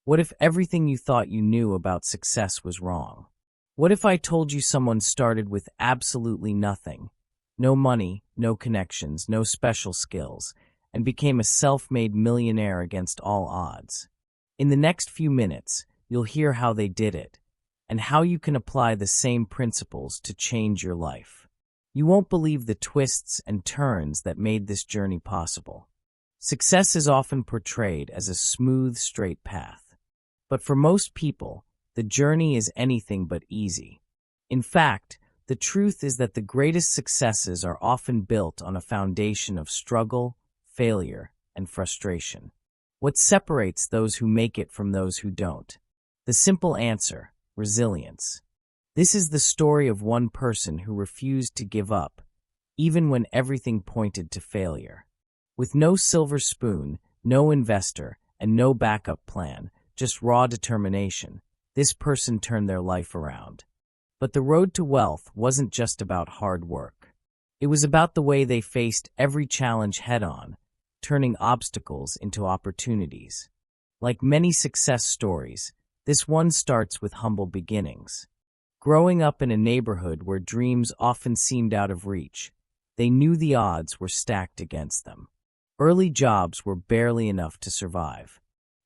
What if everything you thought you knew about success was wrong? What if I told you someone started with absolutely nothing, no money, no connections, no special skills, and became a self-made millionaire against all odds? In the next few minutes, you'll hear how they did it, and how you can apply the same principles to change your life. You won't believe the twists and turns that made this journey possible. Success is often portrayed as a smooth, straight path. But for most people, the journey is anything but easy. In fact, the truth is that the greatest successes are often built on a foundation of struggle, failure, and frustration. What separates those who make it from those who don't? The simple answer: resilience. This is the story of one person who refused to give up, even when everything pointed to failure. With no silver spoon, no investor, and no backup plan, just raw determination, this person turned their life around. But the road to wealth wasn't just about hard work. It was about the way they faced every challenge head-on, turning obstacles into opportunities. Like many success stories, this one starts with humble beginnings. Growing up in a neighborhood where dreams often seemed out of reach, they knew the odds were stacked against them. Early jobs were barely enough to survive.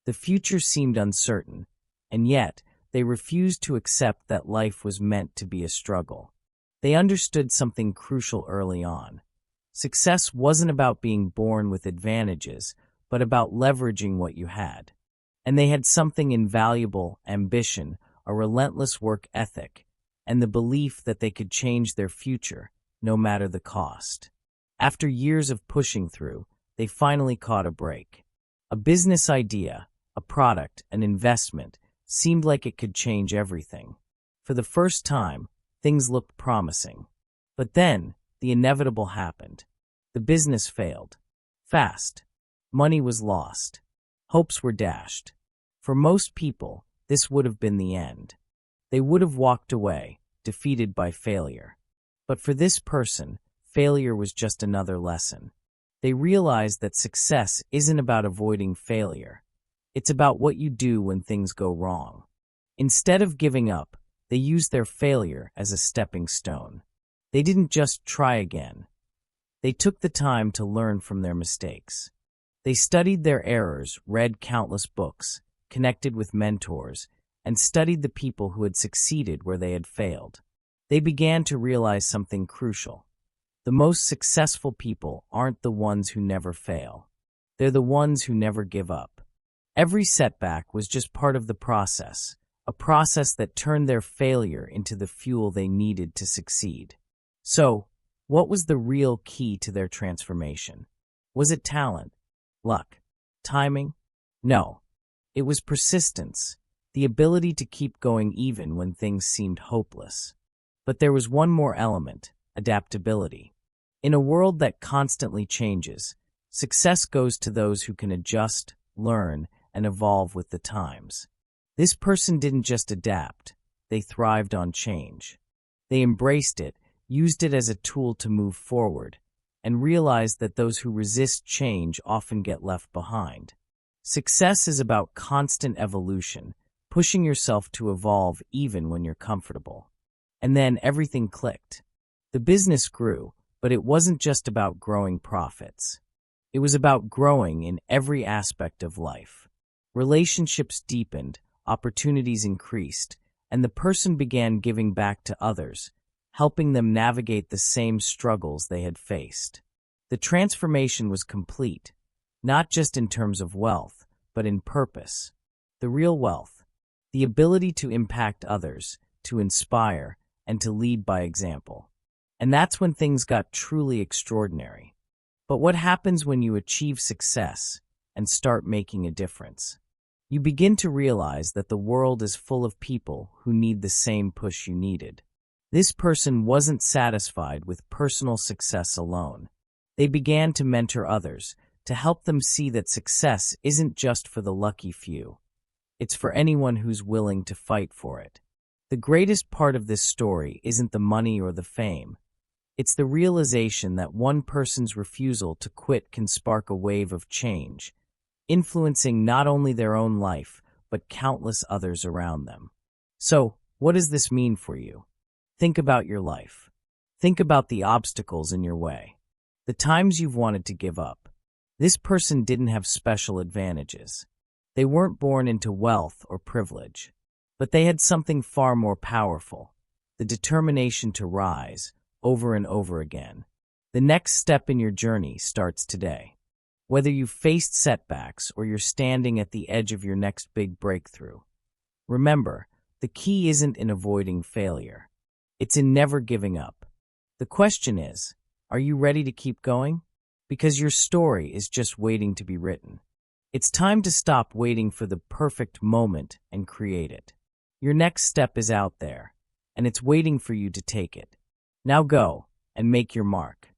The future seemed uncertain, and yet they refused to accept that life was meant to be a struggle. They understood something crucial early on. Success wasn't about being born with advantages, but about leveraging what you had. And they had something invaluable: ambition, a relentless work ethic, and the belief that they could change their future, no matter the cost. After years of pushing through, they finally caught a break. A business idea, a product, an investment, seemed like it could change everything. For the first time, things looked promising. But then, the inevitable happened. The business failed. Fast. Money was lost. Hopes were dashed. For most people, this would have been the end. They would have walked away, defeated by failure. But for this person, failure was just another lesson. They realized that success isn't about avoiding failure. It's about what you do when things go wrong. Instead of giving up, they used their failure as a stepping stone. They didn't just try again. They took the time to learn from their mistakes. They studied their errors, read countless books, connected with mentors, and studied the people who had succeeded where they had failed. They began to realize something crucial. The most successful people aren't the ones who never fail. They're the ones who never give up. Every setback was just part of the process, a process that turned their failure into the fuel they needed to succeed. So, what was the real key to their transformation? Was it talent? Luck? Timing? No. It was persistence, the ability to keep going even when things seemed hopeless. But there was one more element: adaptability. In a world that constantly changes, success goes to those who can adjust, learn, and evolve with the times. This person didn't just adapt, they thrived on change. They embraced it, used it as a tool to move forward, and realized that those who resist change often get left behind. Success is about constant evolution, pushing yourself to evolve even when you're comfortable. And then everything clicked. The business grew, but it wasn't just about growing profits. It was about growing in every aspect of life. Relationships deepened, opportunities increased, and the person began giving back to others, helping them navigate the same struggles they had faced. The transformation was complete, not just in terms of wealth, but in purpose. The real wealth, the ability to impact others, to inspire, and to lead by example. And that's when things got truly extraordinary. But what happens when you achieve success and start making a difference? You begin to realize that the world is full of people who need the same push you needed. This person wasn't satisfied with personal success alone. They began to mentor others, to help them see that success isn't just for the lucky few. It's for anyone who's willing to fight for it. The greatest part of this story isn't the money or the fame. It's the realization that one person's refusal to quit can spark a wave of change, influencing not only their own life, but countless others around them. So, what does this mean for you? Think about your life. Think about the obstacles in your way. The times you've wanted to give up. This person didn't have special advantages. They weren't born into wealth or privilege. But they had something far more powerful, the determination to rise over and over again. The next step in your journey starts today. Whether you've faced setbacks or you're standing at the edge of your next big breakthrough, remember, the key isn't in avoiding failure. It's in never giving up. The question is, are you ready to keep going? Because your story is just waiting to be written. It's time to stop waiting for the perfect moment and create it. Your next step is out there, and it's waiting for you to take it. Now go and make your mark.